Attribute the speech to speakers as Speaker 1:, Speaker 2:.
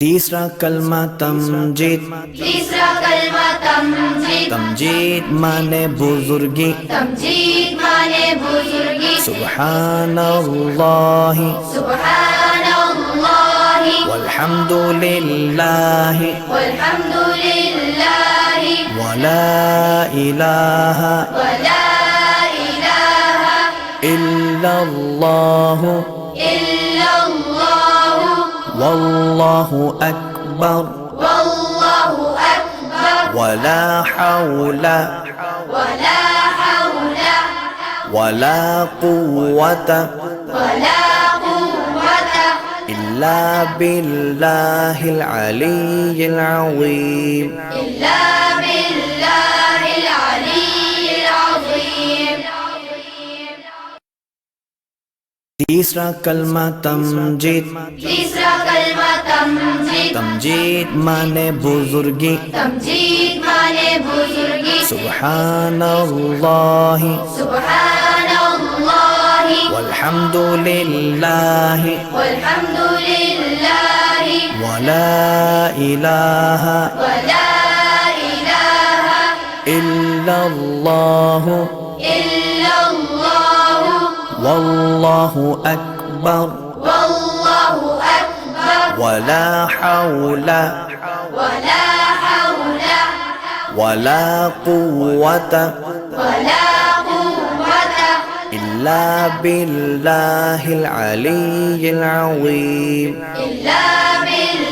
Speaker 1: तीसरा कलमा तमजीद।
Speaker 2: तीसरा कलमा तमजीद।
Speaker 1: तमजीद माने बुजुर्गी।
Speaker 2: तमजीद माने बुजुर्गी।
Speaker 1: सुब्हानल्लाहि
Speaker 2: सुब्हानल्लाहि
Speaker 1: वल्हम्दुलिल्लाहि
Speaker 2: वल्हम्दुलिल्लाहि
Speaker 1: वला इलाहा
Speaker 2: वला इलाहा
Speaker 1: इल्लल्लाहु
Speaker 2: इल्लल्लाहु
Speaker 1: वल्लाहु अकबर
Speaker 2: वल्लाहु अकबर
Speaker 1: वला हौला
Speaker 2: वला हौला
Speaker 1: वला कुव्वता
Speaker 2: वला कुव्वता
Speaker 1: इल्ला बिल्लाहिल अलिय्यिल अज़ीम।
Speaker 2: इल्ला बिल्लाहिल अलिय्यिल अज़ीम।
Speaker 1: तीसरा कलमा तमजीद।
Speaker 2: तीसरा कलमा तमजीद।
Speaker 1: तमजीद माने बुजुर्गी।
Speaker 2: तमजीद माने बुजुर्गी।
Speaker 1: सुब्हानल्लाहि
Speaker 2: सुब्हानल्लाहि
Speaker 1: वल्हम्दुलिल्लाहि
Speaker 2: वल्हम्दुलिल्लाहि
Speaker 1: वला इलाहा
Speaker 2: वला इलाहा
Speaker 1: इल्लल्लाहु
Speaker 2: इल्लल्लाहु
Speaker 1: वल्लाहु अकबर
Speaker 2: वल्लाहु अकबर
Speaker 1: वला हौला
Speaker 2: वला हौला
Speaker 1: वला कुव्वता
Speaker 2: वला कुव्वता
Speaker 1: इल्ला बिल्लाहिल अलिय्यिल अज़ीम।
Speaker 2: इल्ला बिल्लाहिल